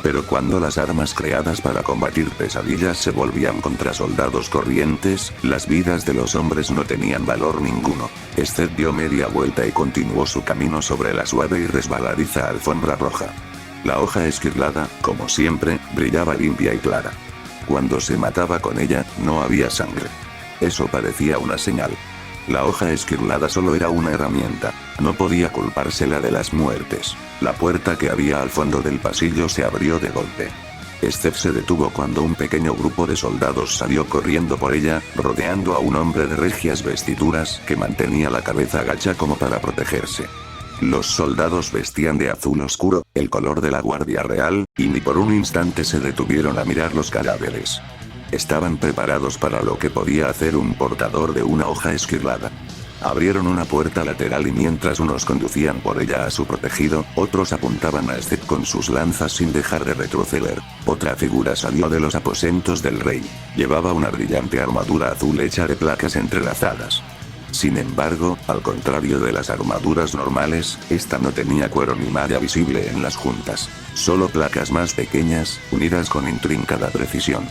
Pero cuando las armas creadas para combatir pesadillas se volvían contra soldados corrientes, las vidas de los hombres no tenían valor ninguno. Steph dio media vuelta y continuó su camino sobre la suave y resbaladiza alfombra roja. La hoja esquirlada, como siempre, brillaba limpia y clara. Cuando se mataba con ella, no había sangre. Eso parecía una señal. La hoja esquirlada solo era una herramienta. No podía culpársela de las muertes. La puerta que había al fondo del pasillo se abrió de golpe. Steph se detuvo cuando un pequeño grupo de soldados salió corriendo por ella, rodeando a un hombre de regias vestiduras que mantenía la cabeza agacha como para protegerse. Los soldados vestían de azul oscuro, el color de la Guardia Real, y ni por un instante se detuvieron a mirar los cadáveres. Estaban preparados para lo que podía hacer un portador de una hoja esquirlada. Abrieron una puerta lateral y mientras unos conducían por ella a su protegido, otros apuntaban a Steph con sus lanzas sin dejar de retroceder. Otra figura salió de los aposentos del rey. Llevaba una brillante armadura azul hecha de placas entrelazadas. Sin embargo, al contrario de las armaduras normales, esta no tenía cuero ni malla visible en las juntas. Solo placas más pequeñas, unidas con intrincada precisión.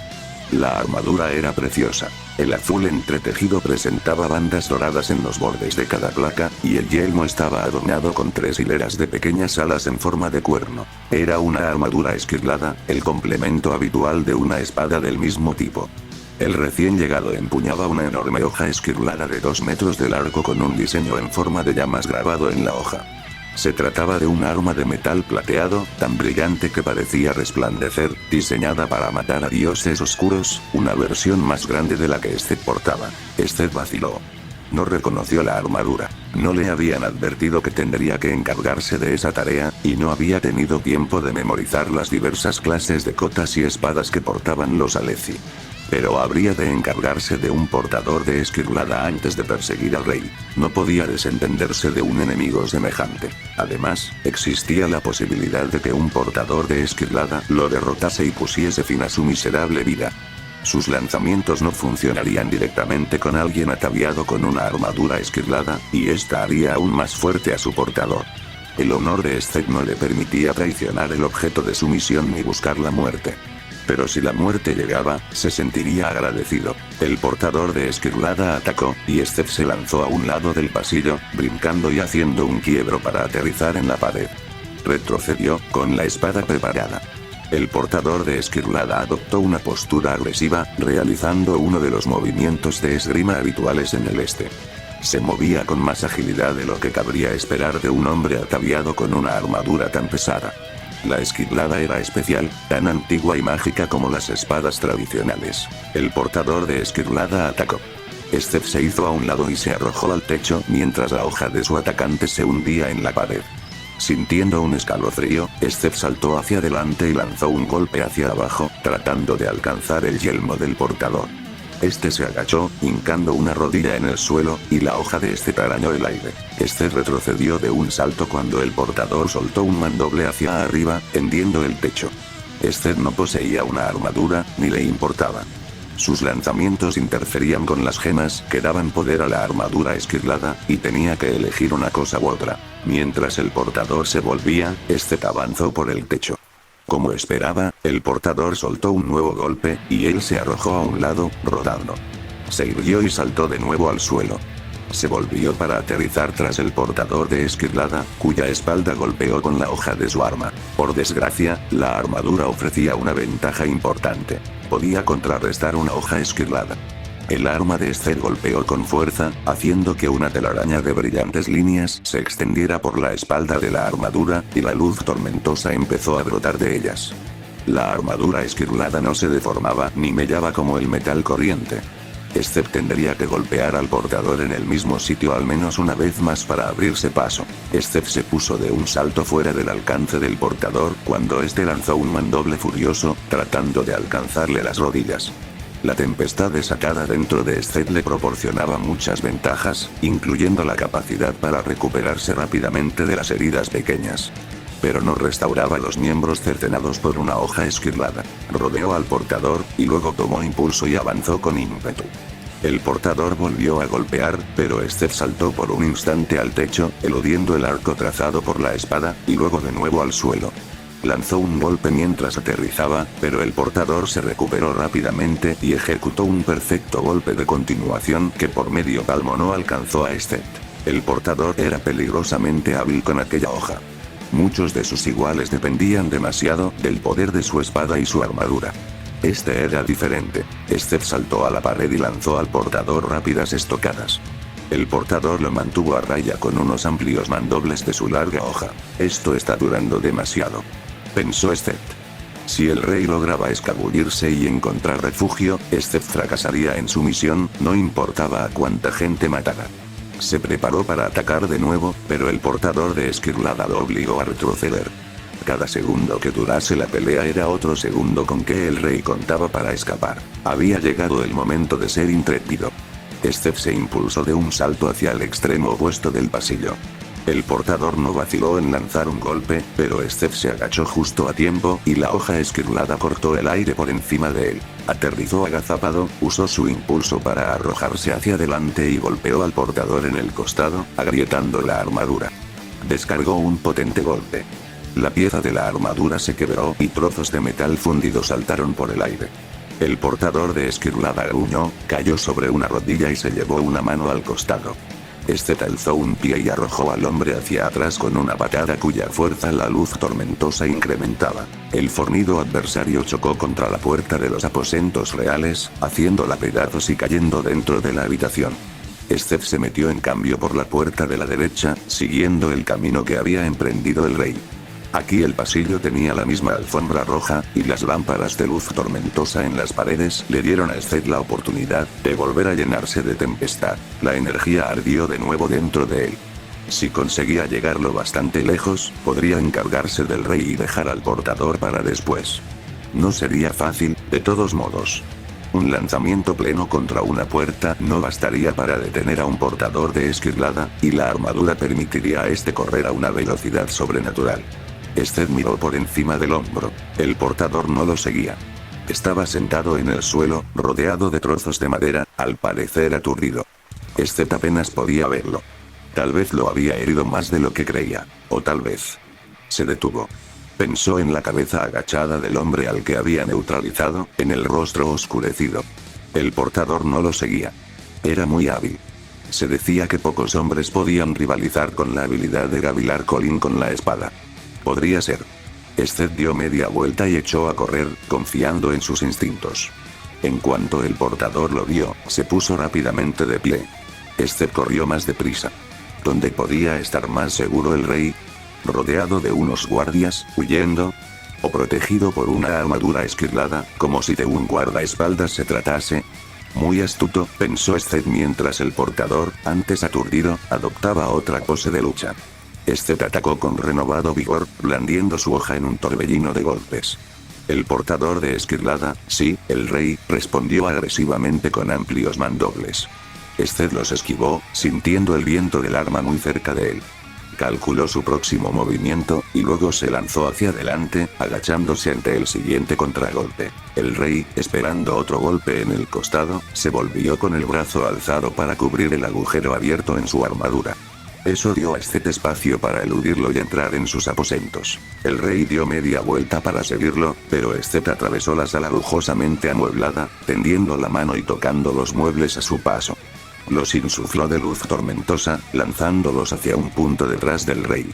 La armadura era preciosa. El azul entretejido presentaba bandas doradas en los bordes de cada placa, y el yelmo estaba adornado con 3 hileras de pequeñas alas en forma de cuerno. Era una armadura esquirlada, el complemento habitual de una espada del mismo tipo. El recién llegado empuñaba una enorme hoja esquirlada de 2 metros de largo con un diseño en forma de llamas grabado en la hoja. Se trataba de un arma de metal plateado, tan brillante que parecía resplandecer, diseñada para matar a dioses oscuros, una versión más grande de la que Steph portaba. Steph vaciló. No reconoció la armadura. No le habían advertido que tendría que encargarse de esa tarea, y no había tenido tiempo de memorizar las diversas clases de cotas y espadas que portaban los Aleci. Pero habría de encargarse de un portador de esquirlada antes de perseguir al rey. No podía desentenderse de un enemigo semejante. Además, existía la posibilidad de que un portador de esquirlada lo derrotase y pusiese fin a su miserable vida. Sus lanzamientos no funcionarían directamente con alguien ataviado con una armadura esquirlada, y esta haría aún más fuerte a su portador. El honor de Steph no le permitía traicionar el objeto de su misión ni buscar la muerte. Pero si la muerte llegaba, se sentiría agradecido. El portador de esquirlada atacó, y Steph se lanzó a un lado del pasillo, brincando y haciendo un quiebro para aterrizar en la pared. Retrocedió, con la espada preparada. El portador de esquirlada adoptó una postura agresiva, realizando uno de los movimientos de esgrima habituales en el este. Se movía con más agilidad de lo que cabría esperar de un hombre ataviado con una armadura tan pesada. La esquirlada era especial, tan antigua y mágica como las espadas tradicionales. El portador de esquirlada atacó. Steph se hizo a un lado y se arrojó al techo mientras la hoja de su atacante se hundía en la pared. Sintiendo un escalofrío, Steph saltó hacia adelante y lanzó un golpe hacia abajo, tratando de alcanzar el yelmo del portador. Este se agachó, hincando una rodilla en el suelo, y la hoja de Steph arañó el aire. Steph retrocedió de un salto cuando el portador soltó un mandoble hacia arriba, hendiendo el techo. Steph no poseía una armadura, ni le importaba. Sus lanzamientos interferían con las gemas que daban poder a la armadura esquirlada, y tenía que elegir una cosa u otra. Mientras el portador se volvía, Steph avanzó por el techo. Como esperaba, el portador soltó un nuevo golpe, y él se arrojó a un lado, rodando. Se irguió y saltó de nuevo al suelo. Se volvió para aterrizar tras el portador de esquirlada, cuya espalda golpeó con la hoja de su arma. Por desgracia, la armadura ofrecía una ventaja importante. Podía contrarrestar una hoja esquirlada. El arma de Steph golpeó con fuerza, haciendo que una telaraña de brillantes líneas se extendiera por la espalda de la armadura, y la luz tormentosa empezó a brotar de ellas. La armadura esquirlada no se deformaba ni mellaba como el metal corriente. Steph tendría que golpear al portador en el mismo sitio al menos una vez más para abrirse paso. Steph se puso de un salto fuera del alcance del portador cuando este lanzó un mandoble furioso, tratando de alcanzarle las rodillas. La tempestad desatada dentro de Steph le proporcionaba muchas ventajas, incluyendo la capacidad para recuperarse rápidamente de las heridas pequeñas. Pero no restauraba los miembros cercenados por una hoja esquirlada. Rodeó al portador, y luego tomó impulso y avanzó con ímpetu. El portador volvió a golpear, pero Steph saltó por un instante al techo, eludiendo el arco trazado por la espada, y luego de nuevo al suelo. Lanzó un golpe mientras aterrizaba, pero el portador se recuperó rápidamente y ejecutó un perfecto golpe de continuación que por medio palmo no alcanzó a Steph. El portador era peligrosamente hábil con aquella hoja. Muchos de sus iguales dependían demasiado del poder de su espada y su armadura. Este era diferente. Steph saltó a la pared y lanzó al portador rápidas estocadas. El portador lo mantuvo a raya con unos amplios mandobles de su larga hoja. Esto está durando demasiado, pensó Steph. Si el rey lograba escabullirse y encontrar refugio, Steph fracasaría en su misión, no importaba a cuánta gente matara. Se preparó para atacar de nuevo, pero el portador de esquirlada lo obligó a retroceder. Cada segundo que durase la pelea era otro segundo con que el rey contaba para escapar. Había llegado el momento de ser intrépido. Steph se impulsó de un salto hacia el extremo opuesto del pasillo. El portador no vaciló en lanzar un golpe, pero Steph se agachó justo a tiempo, y la hoja esquirlada cortó el aire por encima de él. Aterrizó agazapado, usó su impulso para arrojarse hacia adelante y golpeó al portador en el costado, agrietando la armadura. Descargó un potente golpe. La pieza de la armadura se quebró, y trozos de metal fundido saltaron por el aire. El portador de esquirlada gruñó, cayó sobre una rodilla y se llevó una mano al costado. Este alzó un pie y arrojó al hombre hacia atrás con una patada cuya fuerza la luz tormentosa incrementaba. El fornido adversario chocó contra la puerta de los aposentos reales, haciéndola pedazos y cayendo dentro de la habitación. Steph se metió en cambio por la puerta de la derecha, siguiendo el camino que había emprendido el rey. Aquí el pasillo tenía la misma alfombra roja, y las lámparas de luz tormentosa en las paredes le dieron a Steph la oportunidad de volver a llenarse de tempestad. La energía ardió de nuevo dentro de él. Si conseguía llegar lo bastante lejos, podría encargarse del rey y dejar al portador para después. No sería fácil, de todos modos. Un lanzamiento pleno contra una puerta no bastaría para detener a un portador de esquirlada, y la armadura permitiría a este correr a una velocidad sobrenatural. Steph miró por encima del hombro. El portador no lo seguía. Estaba sentado en el suelo, rodeado de trozos de madera, al parecer aturdido. Steph apenas podía verlo. Tal vez lo había herido más de lo que creía. O tal vez. Se detuvo. Pensó en la cabeza agachada del hombre al que había neutralizado, en el rostro oscurecido. El portador no lo seguía. Era muy hábil. Se decía que pocos hombres podían rivalizar con la habilidad de Gavilar Colin con la espada. Podría ser. Steph dio media vuelta y echó a correr, confiando en sus instintos. En cuanto el portador lo vio, se puso rápidamente de pie. Este corrió más deprisa. ¿Dónde podía estar más seguro el rey? ¿Rodeado de unos guardias, huyendo? ¿O protegido por una armadura esquirlada, como si de un guardaespaldas se tratase? Muy astuto, pensó Seth mientras el portador, antes aturdido, adoptaba otra pose de lucha. Seth atacó con renovado vigor, blandiendo su hoja en un torbellino de golpes. El portador de esquirlada, sí, el rey, respondió agresivamente con amplios mandobles. Seth los esquivó, sintiendo el viento del arma muy cerca de él. Calculó su próximo movimiento, y luego se lanzó hacia adelante, agachándose ante el siguiente contragolpe. El rey, esperando otro golpe en el costado, se volvió con el brazo alzado para cubrir el agujero abierto en su armadura. Eso dio a Seth espacio para eludirlo y entrar en sus aposentos. El rey dio media vuelta para seguirlo, pero Seth atravesó la sala lujosamente amueblada, tendiendo la mano y tocando los muebles a su paso. Los insufló de luz tormentosa, lanzándolos hacia un punto detrás del rey.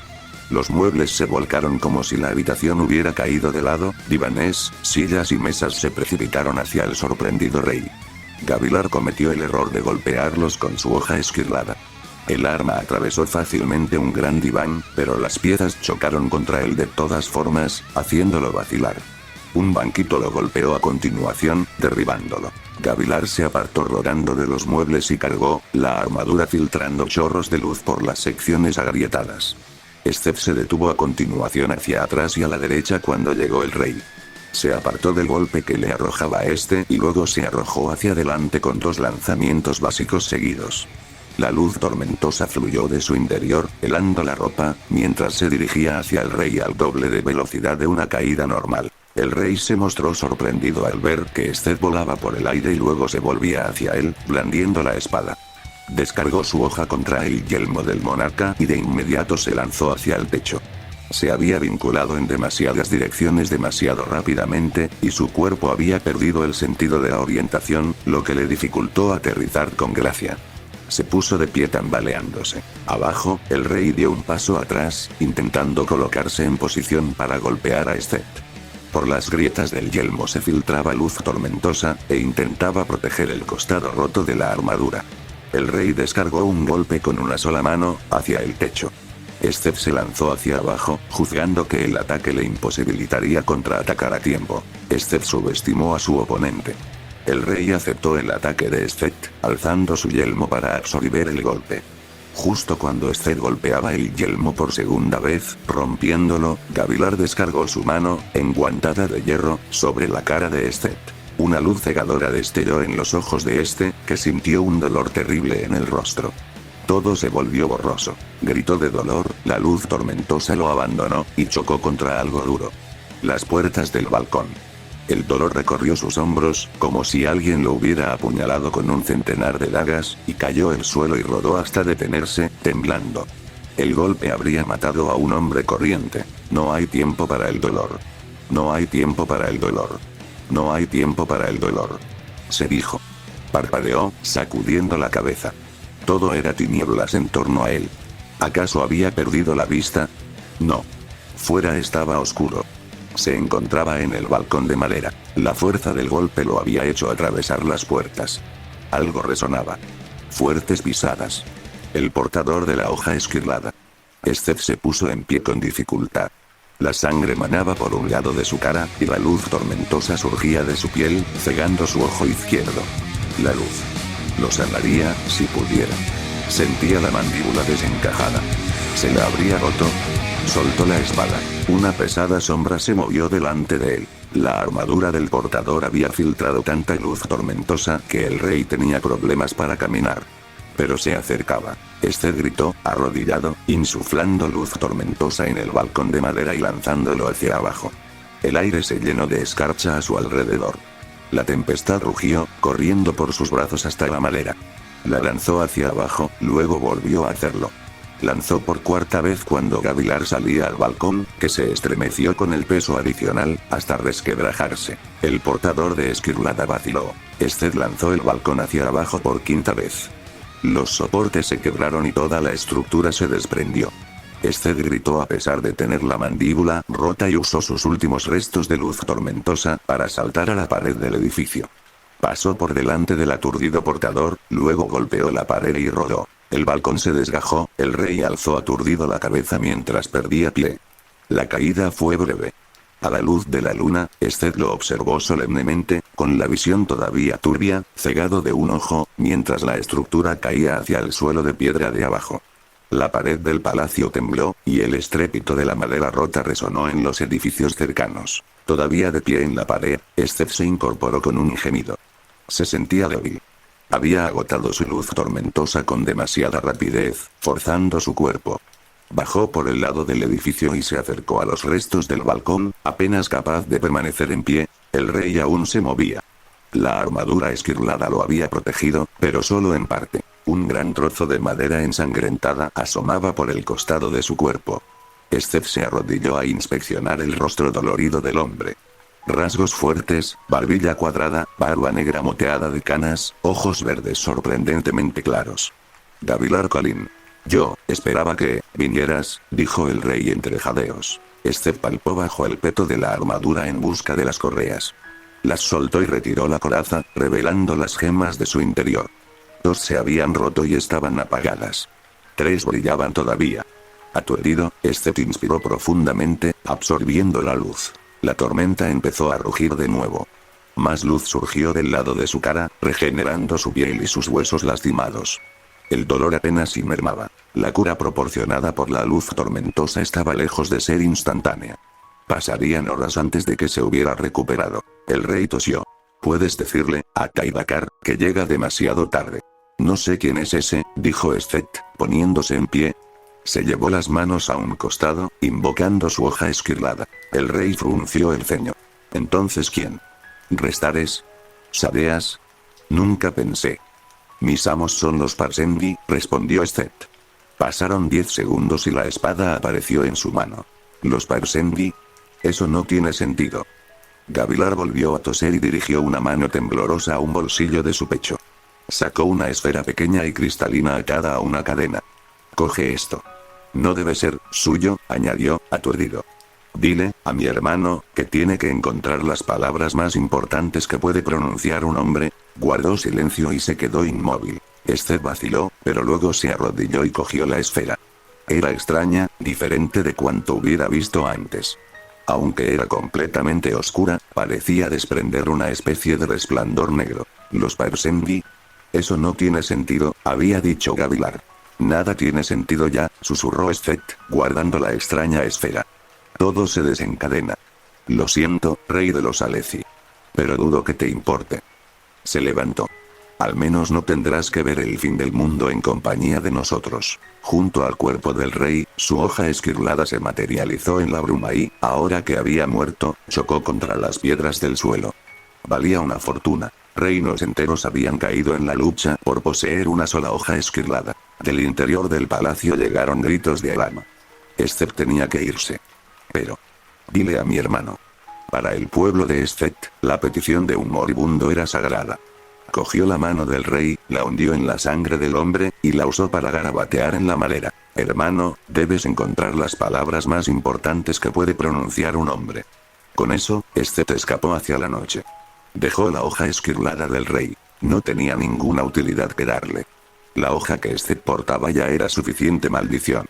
Los muebles se volcaron como si la habitación hubiera caído de lado, divanes, sillas y mesas se precipitaron hacia el sorprendido rey. Gavilar cometió el error de golpearlos con su hoja esquirlada. El arma atravesó fácilmente un gran diván, pero las piezas chocaron contra él de todas formas, haciéndolo vacilar. Un banquito lo golpeó a continuación, derribándolo. Gavilar se apartó rodando de los muebles y cargó la armadura filtrando chorros de luz por las secciones agrietadas. Seth se detuvo a continuación hacia atrás y a la derecha cuando llegó el rey. Se apartó del golpe que le arrojaba y luego se arrojó hacia adelante con 2 lanzamientos básicos seguidos. La luz tormentosa fluyó de su interior, helando la ropa, mientras se dirigía hacia el rey al doble de velocidad de una caída normal. El rey se mostró sorprendido al ver que Seth volaba por el aire y luego se volvía hacia él, blandiendo la espada. Descargó su hoja contra el yelmo del monarca y de inmediato se lanzó hacia el techo. Se había vinculado en demasiadas direcciones demasiado rápidamente, y su cuerpo había perdido el sentido de la orientación, lo que le dificultó aterrizar con gracia. Se puso de pie tambaleándose. Abajo, el rey dio un paso atrás, intentando colocarse en posición para golpear a Seth. Por las grietas del yelmo se filtraba luz tormentosa, e intentaba proteger el costado roto de la armadura. El rey descargó un golpe con una sola mano, hacia el techo. Seth se lanzó hacia abajo, juzgando que el ataque le imposibilitaría contraatacar a tiempo. Seth subestimó a su oponente. El rey aceptó el ataque de Seth, alzando su yelmo para absorber el golpe. Justo cuando Seth golpeaba el yelmo por segunda vez, rompiéndolo, Gavilar descargó su mano, enguantada de hierro, sobre la cara de Seth. Una luz cegadora destelló en los ojos de que sintió un dolor terrible en el rostro. Todo se volvió borroso. Gritó de dolor, la luz tormentosa lo abandonó, y chocó contra algo duro. Las puertas del balcón. El dolor recorrió sus hombros, como si alguien lo hubiera apuñalado con un centenar de dagas, y cayó al suelo y rodó hasta detenerse, temblando. El golpe habría matado a un hombre corriente. No hay tiempo para el dolor. No hay tiempo para el dolor. No hay tiempo para el dolor. Se dijo. Parpadeó, sacudiendo la cabeza. Todo era tinieblas en torno a él. ¿Acaso había perdido la vista? No. Fuera estaba oscuro. Se encontraba en el balcón de madera. La fuerza del golpe lo había hecho atravesar las puertas. Algo resonaba. Fuertes pisadas. El portador de la hoja esquirlada. Seth se puso en pie con dificultad. La sangre manaba por un lado de su cara, y la luz tormentosa surgía de su piel, cegando su ojo izquierdo. La luz. Lo sanaría, si pudiera. Sentía la mandíbula desencajada. ¿Se la habría roto? Soltó la espada. Una pesada sombra se movió delante de él. La armadura del portador había filtrado tanta luz tormentosa que el rey tenía problemas para caminar. Pero se acercaba. Seth gritó, arrodillado, insuflando luz tormentosa en el balcón de madera y lanzándolo hacia abajo. El aire se llenó de escarcha a su alrededor. La tempestad rugió, corriendo por sus brazos hasta la madera. La lanzó hacia abajo, luego volvió a hacerlo. Lanzó por cuarta vez cuando Gavilar salía al balcón, que se estremeció con el peso adicional, hasta resquebrajarse. El portador de esquirlada vaciló. Seth lanzó el balcón hacia abajo por quinta vez. Los soportes se quebraron y toda la estructura se desprendió. Seth gritó a pesar de tener la mandíbula rota y usó sus últimos restos de luz tormentosa para saltar a la pared del edificio. Pasó por delante del aturdido portador, luego golpeó la pared y rodó. El balcón se desgajó, el rey alzó aturdido la cabeza mientras perdía pie. La caída fue breve. A la luz de la luna, Seth lo observó solemnemente, con la visión todavía turbia, cegado de un ojo, mientras la estructura caía hacia el suelo de piedra de abajo. La pared del palacio tembló, y el estrépito de la madera rota resonó en los edificios cercanos. Todavía de pie en la pared, Seth se incorporó con un gemido. Se sentía débil. Había agotado su luz tormentosa con demasiada rapidez, forzando su cuerpo. Bajó por el lado del edificio y se acercó a los restos del balcón, apenas capaz de permanecer en pie. El rey aún se movía. La armadura esquirlada lo había protegido, pero solo en parte. Un gran trozo de madera ensangrentada asomaba por el costado de su cuerpo. Seth se arrodilló a inspeccionar el rostro dolorido del hombre. Rasgos fuertes, barbilla cuadrada, barba negra moteada de canas, ojos verdes sorprendentemente claros. Gavilar Colin. Yo, esperaba que vinieras, dijo el rey entre jadeos. Seth palpó bajo el peto de la armadura en busca de las correas. Las soltó y retiró la coraza, revelando las gemas de su interior. 2 se habían roto y estaban apagadas. 3 brillaban todavía. Aturdido, Seth inspiró profundamente, absorbiendo la luz. La tormenta empezó a rugir de nuevo. Más luz surgió del lado de su cara, regenerando su piel y sus huesos lastimados. El dolor apenas si mermaba. La cura proporcionada por la luz tormentosa estaba lejos de ser instantánea. Pasarían horas antes de que se hubiera recuperado. El rey tosió. Puedes decirle, a Kaidakar, que llega demasiado tarde. No sé quién es ese, dijo Seth, poniéndose en pie. Se llevó las manos a un costado, invocando su hoja esquirlada. El rey frunció el ceño. ¿Entonces quién? ¿Restares? ¿Sabeas? Nunca pensé. Mis amos son los Parsendi, respondió Seth. Pasaron 10 segundos y la espada apareció en su mano. ¿Los Parsendi? Eso no tiene sentido. Gavilar volvió a toser y dirigió una mano temblorosa a un bolsillo de su pecho. Sacó una esfera pequeña y cristalina atada a una cadena. Coge esto. No debe ser suyo, añadió, aturdido. Dile, a mi hermano, que tiene que encontrar las palabras más importantes que puede pronunciar un hombre. Guardó silencio y se quedó inmóvil. Seth vaciló, pero luego se arrodilló y cogió la esfera. Era extraña, diferente de cuanto hubiera visto antes. Aunque era completamente oscura, parecía desprender una especie de resplandor negro. ¿Los Parsendi? Eso no tiene sentido, había dicho Gavilar. Nada tiene sentido ya, susurró Seth, guardando la extraña esfera. Todo se desencadena. Lo siento, rey de los Aleci. Pero dudo que te importe. Se levantó. Al menos no tendrás que ver el fin del mundo en compañía de nosotros. Junto al cuerpo del rey, su hoja esquirlada se materializó en la bruma y, ahora que había muerto, chocó contra las piedras del suelo. Valía una fortuna. Reinos enteros habían caído en la lucha por poseer una sola hoja esquirlada. Del interior del palacio llegaron gritos de alarma. Seth tenía que irse. Pero. Dile a mi hermano. Para el pueblo de Seth, la petición de un moribundo era sagrada. Cogió la mano del rey, la hundió en la sangre del hombre, y la usó para garabatear en la madera. Hermano, debes encontrar las palabras más importantes que puede pronunciar un hombre. Con eso, Seth escapó hacia la noche. Dejó la hoja esquirlada del rey. No tenía ninguna utilidad que darle. La hoja que Seth portaba ya era suficiente maldición.